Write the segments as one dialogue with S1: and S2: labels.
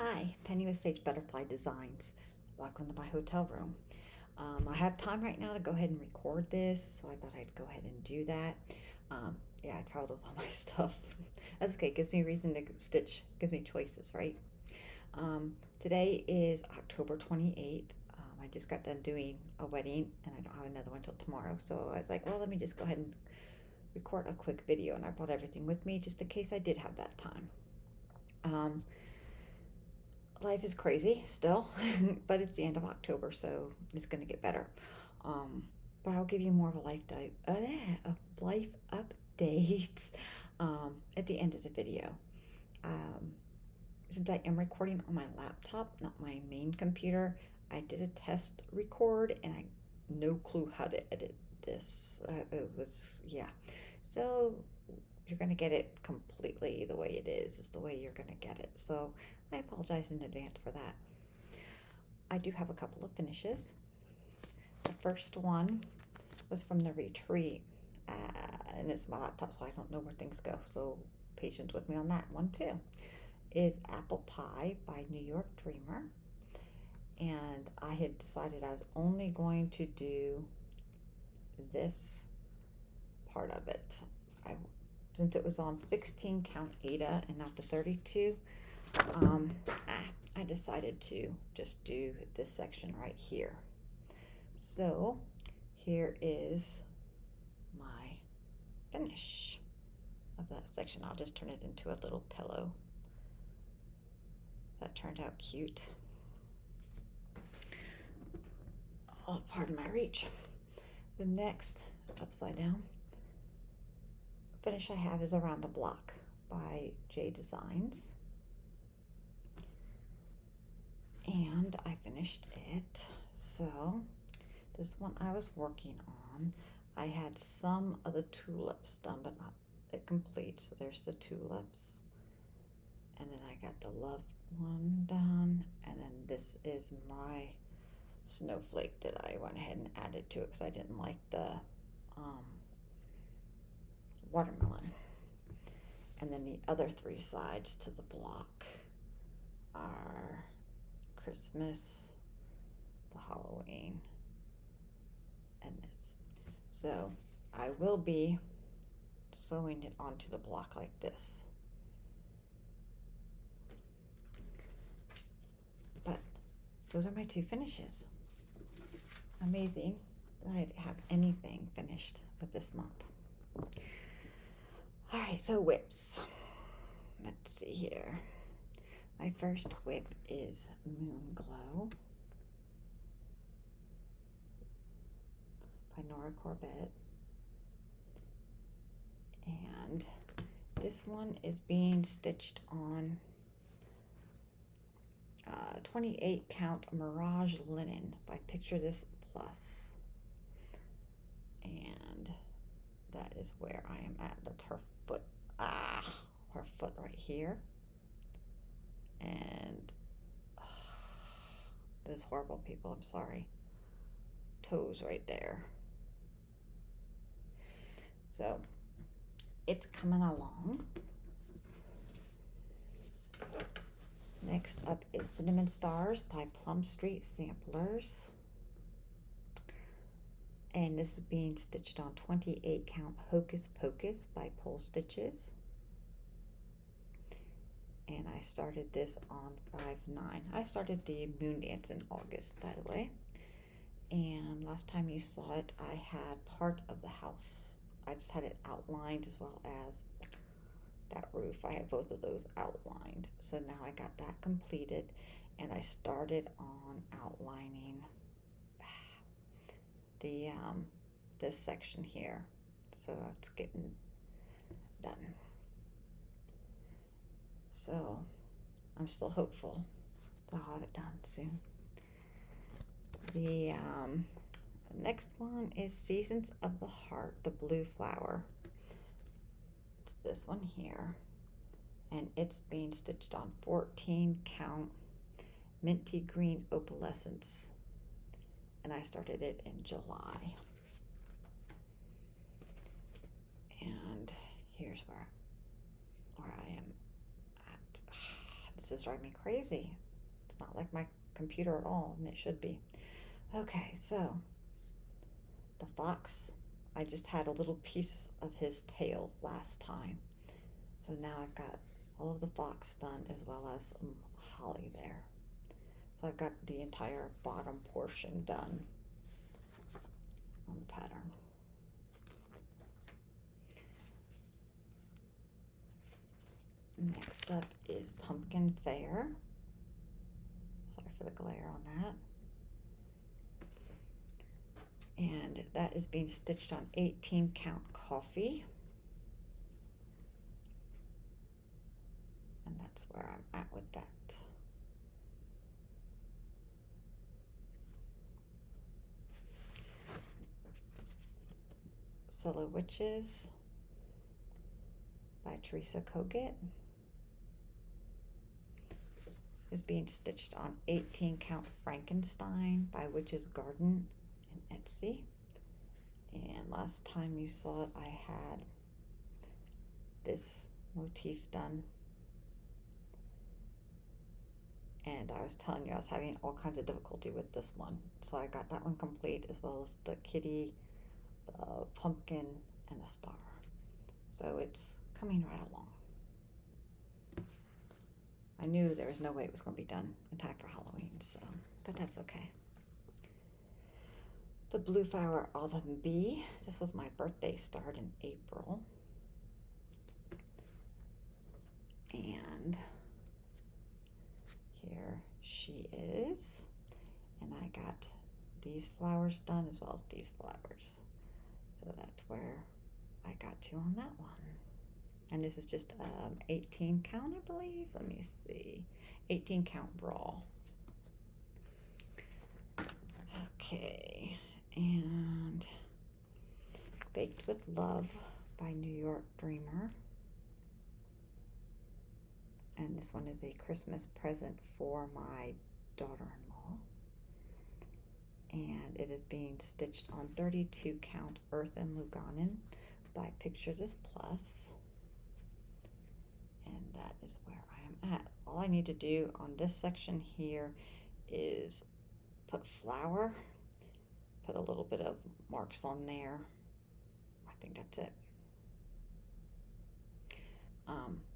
S1: Hi, Penny with Sage Butterfly Designs. Welcome to my hotel room. I have time right now to go ahead and record this, so I thought I'd go ahead and do that. Yeah, I traveled with all my stuff. That's okay, it gives me a reason to stitch, gives me choices, right? Today is October 28th. I just got done doing a wedding and I don't have another one till tomorrow, so I was like, well, let me just go ahead and record a quick video, and I brought everything with me just in case I did have that time. Life is crazy still, but it's the end of October, so it's going to get better. But I'll give you more of a life update at the end of the video. Since I am recording on my laptop, not my main computer, I did a test record and I no clue how to edit this. It was, yeah. So you're going to get it completely the way it is the way you're going to get it. So I apologize in advance for that. I do have a couple of finishes. The first one was from the retreat, and it's my laptop, so I don't know where things go. So patience with me on that one too. Is Apple Pie by New York Dreamer. And I had decided I was only going to do this part of it. Since it was on 16 count aida and not the 32, I decided to just do this section right here. So here is my finish of that section. I'll just turn it into a little pillow. That turned out cute. Oh, pardon my reach. The next upside down finish I have is Around the Block by J Designs. And I finished it. So this one I was working on, I had some of the tulips done, but not complete. So there's the tulips. And then I got the love one done. And then this is my snowflake that I went ahead and added to it because I didn't like the watermelon. And then the other three sides to the block are Christmas, the Halloween, and this. So I will be sewing it onto the block like this. But those are my two finishes. Amazing that I have anything finished with this month. All right, so whips. Let's see here. My first whip is Moon Glow by Nora Corbett. And this one is being stitched on 28 count Mirage linen by Picture This Plus. And that is where I am at. That's her foot. Her foot right here. And those horrible people, I'm sorry. Toes right there. So it's coming along. Next up is Cinnamon Stars by Plum Street Samplers. And this is being stitched on 28 count Hocus Pocus by Polstitches. And I started this on 5/9. I started the Moon Dance in August, by the way. And last time you saw it, I had part of the house. I just had it outlined as well as that roof. I had both of those outlined. So now I got that completed, and I started on outlining the this section here. So it's getting done. So I'm still hopeful that I'll have it done soon. The next one is Seasons of the Heart, the blue flower. It's this one here, and it's being stitched on 14 count minty green opalescence, and I started it in July. And here's where I am at. this is driving me crazy. It's not like my computer at all, and it should be. Okay, so the fox, I just had a little piece of his tail last time. So now I've got all of the fox done as well as some holly there. So I've got the entire bottom portion done on the pattern. Next up is Pumpkin Fair. Sorry for the glare on that. And that is being stitched on 18 count coffee. And that's where I'm at with that. Solo Witches by Teresa Coget is being stitched on 18 count Frankenstein by Witch's Garden and Etsy. And last time you saw it, I had this motif done, and I was telling you I was having all kinds of difficulty with this one, so I got that one complete, as well as the kitty, the pumpkin, and a star. So it's coming right along. I knew there was no way it was going to be done in time for Halloween, so, but that's okay. The Blue Flower Autumn Bee. This was my birthday start in April. And here she is. And I got these flowers done as well as these flowers. So that's where I got to on that one. And this is just 18 count, I believe. Let me see. 18 count raw. Okay. And Baked with Love by New York Dreamer. And this one is a Christmas present for my daughter-in-law. And it is being stitched on 32 count Earth and Luganin by Picture This Plus. And that is where I am at. All I need to do on this section here is put flower, put a little bit of marks on there. I think that's it.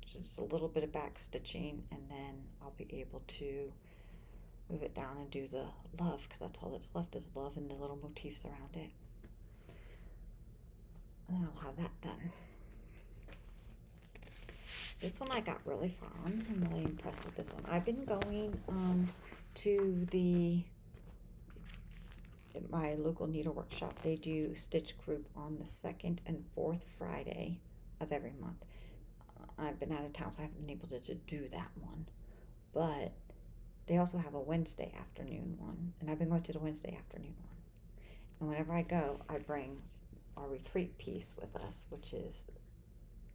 S1: Just a little bit of back stitching, and then I'll be able to move it down and do the love, because that's all that's left is love and the little motifs around it. And then I'll have that done. This one I got really far on. I'm really impressed with this one. I've been going to my local needle workshop. They do stitch group on the 2nd and 4th Friday of every month. I've been out of town, so I haven't been able to do that one. But they also have a Wednesday afternoon one, and I've been going to the Wednesday afternoon one. And whenever I go, I bring our retreat piece with us, which is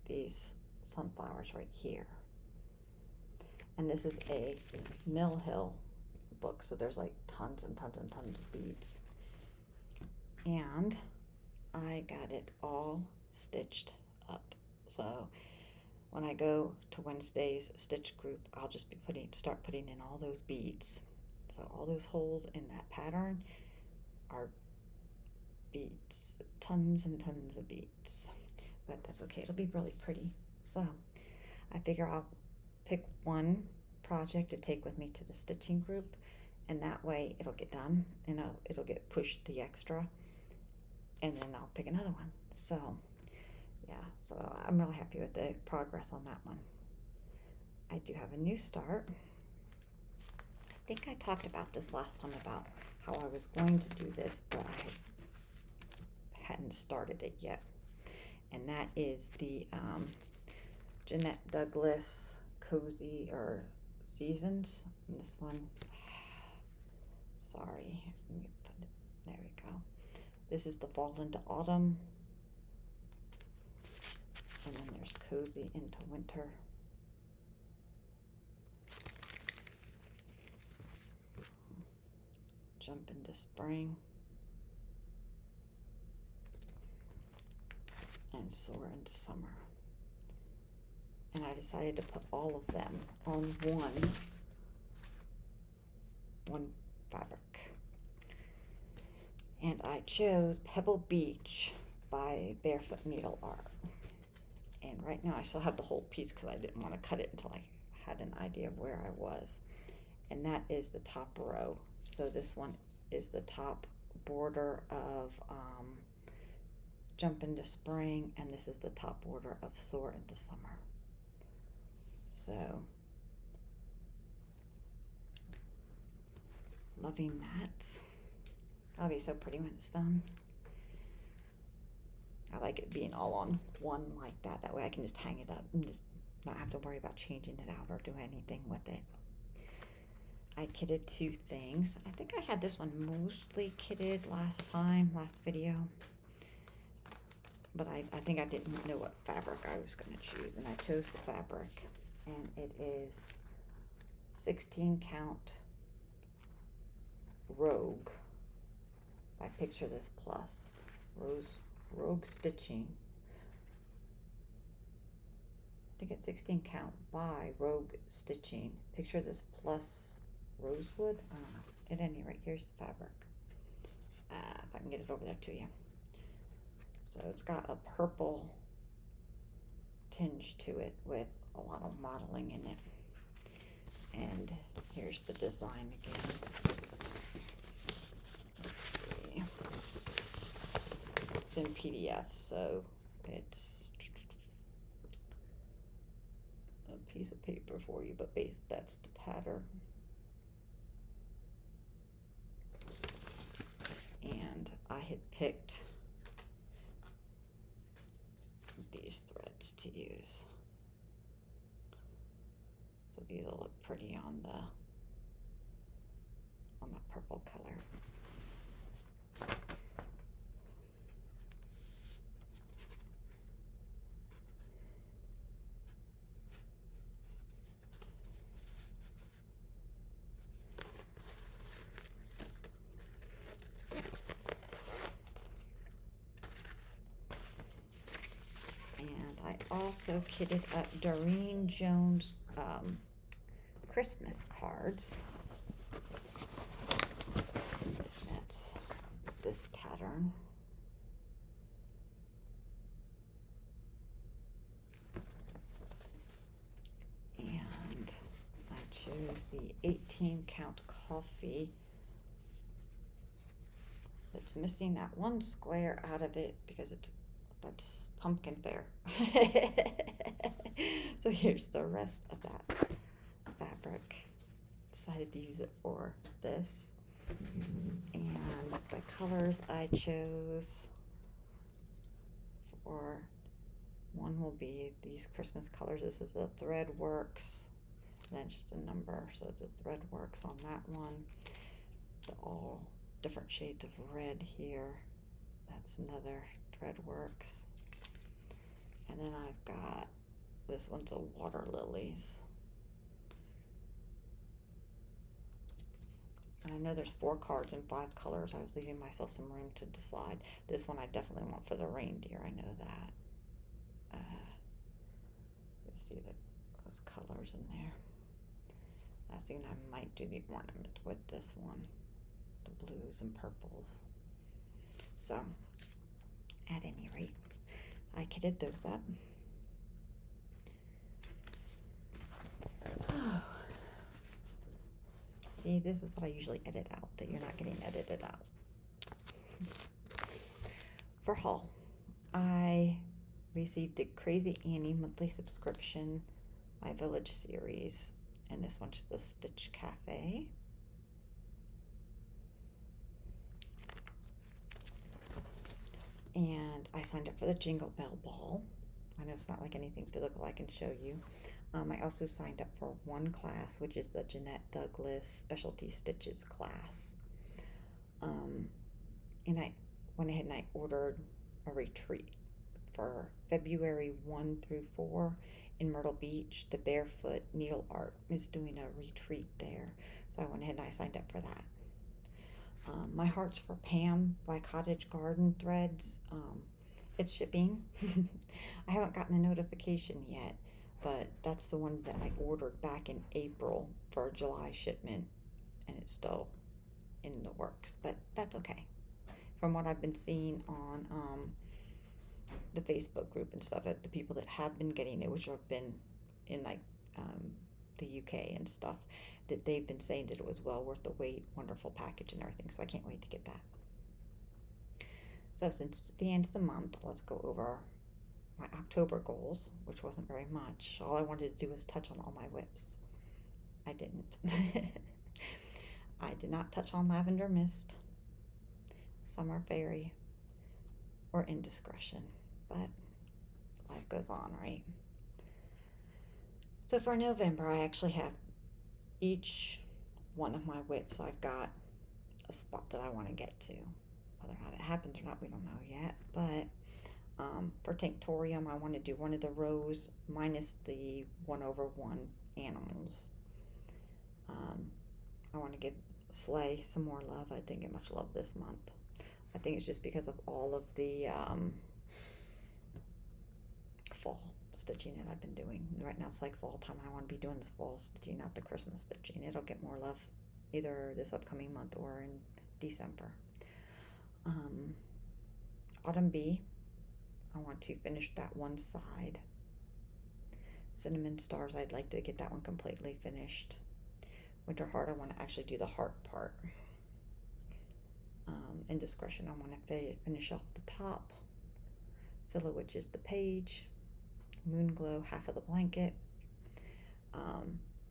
S1: these sunflowers right here. And this is a Mill Hill book, so there's like tons and tons and tons of beads. And I got it all stitched up. So when I go to Wednesday's stitch group, I'll just be start putting in all those beads. So all those holes in that pattern are beads, tons and tons of beads. But that's okay, it'll be really pretty. So I figure I'll pick one project to take with me to the stitching group, and that way it'll get done, and it'll get pushed the extra, and then I'll pick another one. So yeah, so I'm really happy with the progress on that one. I do have a new start. I think I talked about this last time about how I was going to do this, but I hadn't started it yet. And that is the Jeanette Douglas Cozy or Seasons. And this one, sorry, let me put it, there we go. This is the Fall into Autumn. And then there's Cozy into Winter. Jump into Spring. And Soar into Summer. and I decided to put all of them on one fabric. And I chose Pebble Beach by Barefoot Needle Art. And right now I still have the whole piece because I didn't want to cut it until I had an idea of where I was. And that is the top row. So this one is the top border of Jump into Spring, and this is the top border of Soar into Summer. So, loving that. That'll be so pretty when it's done. I like it being all on one like that. That way I can just hang it up and just not have to worry about changing it out or do anything with it. I kitted 2 things. I think I had this one mostly kitted last video. But I think I didn't know what fabric I was going to choose. And I chose the fabric. And it is 16 count Rogue by Picture This Plus. Rogue stitching. I think it's 16 count by Rogue stitching. Picture This Plus Rosewood. I don't know. At any rate, here's the fabric. If I can get it over there to you. So it's got a purple tinge to it with a lot of modeling in it. And here's the design again. Let's see. It's in PDF, so it's a piece of paper for you, but that's the pattern. And I had picked these threads to use. So these will look pretty on the purple color. Also kitted up Doreen Jones Christmas cards. That's this pattern. And I chose the 18 count coffee. It's missing that one square out of it because that's pumpkin fair. So here's the rest of that fabric. Decided to use it for this. And the colors I chose for one will be these Christmas colors. This is the Threadworks. And then just a number. So it's a Threadworks on that one. All different shades of red here. That's another Threadworks. And then I've got, this one's a Water Lilies. And I know there's 4 cards and 5 colors. I was leaving myself some room to decide. This one I definitely want for the reindeer. I know that. Let's see those colors in there. I think I might do the ornament with this one. The blues and purples. So, at any rate, I kitted those up. Oh. See, this is what I usually edit out, that you're not getting edited out. For haul, I received the Crazy Annie monthly subscription, my Village series, and this one's the Stitch Cafe. And I signed up for the Jingle Bell Ball. I know it's not like anything physical I can show you. I also signed up for one class, which is the Jeanette Douglas Specialty Stitches class. And I went ahead and I ordered a retreat for February 1 through 4 in Myrtle Beach. The Barefoot Needle Art is doing a retreat there. So I went ahead and I signed up for that. My Heart's for Pam by Cottage Garden Threads. It's shipping. I haven't gotten a notification yet, but that's the one that I ordered back in April for a July shipment, and it's still in the works, but that's okay. From what I've been seeing on the Facebook group and stuff, the people that have been getting it, which have been in like the UK and stuff, that they've been saying that it was well worth the wait, wonderful package and everything, so I can't wait to get that. So since the end of the month, let's go over my October goals, which wasn't very much. All I wanted to do was touch on all my whips. I didn't. I did not touch on Lavender Mist, Summer Fairy, or Indiscretion, but life goes on, right? So for November, I actually have each one of my whips, I've got a spot that I want to get to. Whether or not it happens or not, we don't know yet, but for Tinctorium, I want to do one of the rows minus the 1/1 animals. I want to give Slay some more love. I didn't get much love this month. I think it's just because of all of the fall stitching that I've been doing. Right now it's like fall time. I want to be doing this fall stitching, not the Christmas stitching. It'll get more love either this upcoming month or in December. Autumn Bee, I want to finish that one side. Cinnamon Stars, I'd like to get that one completely finished. Winter Heart, I want to actually do the heart part. Indiscretion, I want to finish off the top. Silhouette is the page. Moon Glow, half of the blanket.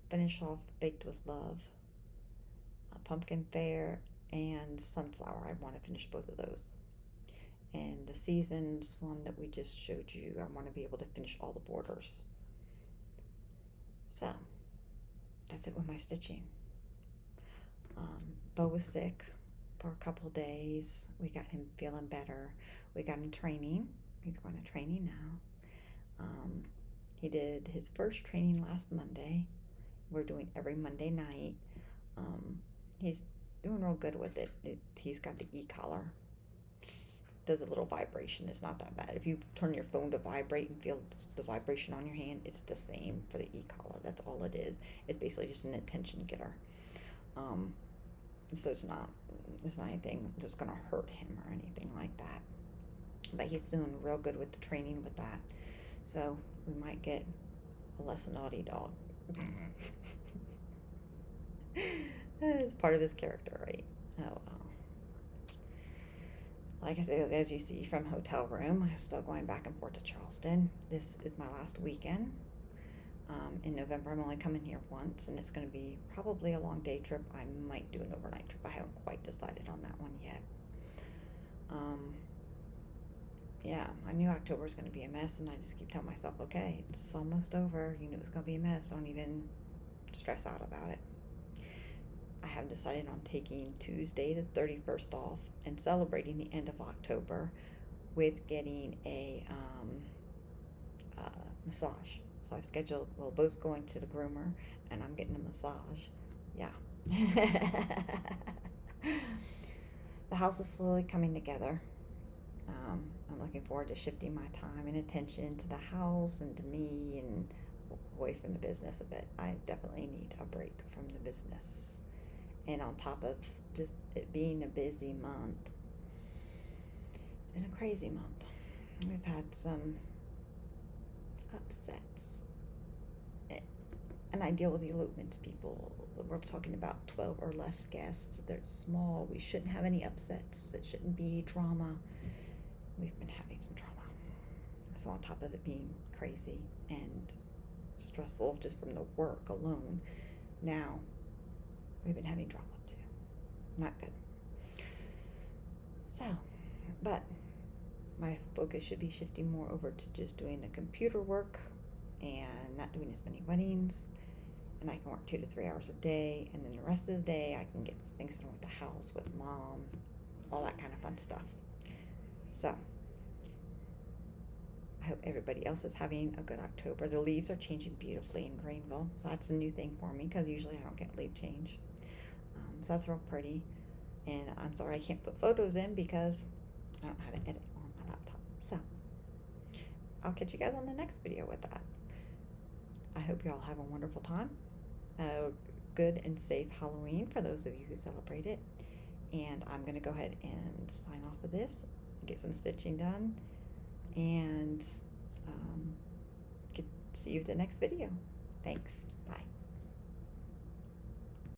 S1: Finish off Baked with Love. Pumpkin Fair and Sunflower, I want to finish both of those. And the Seasons one that we just showed you, I want to be able to finish all the borders. So that's it with my stitching. Bo was sick for a couple days. We got him feeling better. We got him training. He's going to training now. He did his first training last Monday. We're doing every Monday night. He's doing real good with it. He's got the e-collar. Does a little vibration. It's not that bad. If you turn your phone to vibrate and feel the vibration on your hand, it's the same for the e-collar. That's all it is. It's basically just an attention getter. So it's not anything that's gonna hurt him or anything like that. But he's doing real good with the training with that. So we might get a less naughty dog. It's part of his character, right? Oh well. Like I said, as you see from hotel room, I'm still going back and forth to Charleston. This is my last weekend. In November, I'm only coming here once, and it's going to be probably a long day trip. I might do an overnight trip. I haven't quite decided on that one yet. Yeah, I knew October was going to be a mess, and I just keep telling myself, okay, it's almost over. You knew it was going to be a mess. Don't even stress out about it. I have decided on taking Tuesday the 31st off and celebrating the end of October with getting a massage. So I've scheduled, well, both going to the groomer and I'm getting a massage. Yeah. The house is slowly coming together. I'm looking forward to shifting my time and attention to the house and to me and away from the business a bit. I definitely need a break from the business. And on top of just it being a busy month, it's been a crazy month. We've had some upsets. And I deal with the elopements people. We're talking about 12 or less guests. They're small. We shouldn't have any upsets. That shouldn't be drama. We've been having some drama. So on top of it being crazy and stressful just from the work alone, now we've been having drama too. Not good. So, but my focus should be shifting more over to just doing the computer work and not doing as many weddings. And I can work 2 to 3 hours a day, and then the rest of the day I can get things done with the house, with mom, all that kind of fun stuff. So I hope everybody else is having a good October. The leaves are changing beautifully in Greenville, so that's a new thing for me because usually I don't get leaf change. So that's real pretty. And I'm sorry I can't put photos in because I don't know how to edit on my laptop. So I'll catch you guys on the next video with that. I hope you all have a wonderful time. Good and safe Halloween for those of you who celebrate it. And I'm going to go ahead and sign off of this, get some stitching done, and see you at the next video. Thanks. Bye.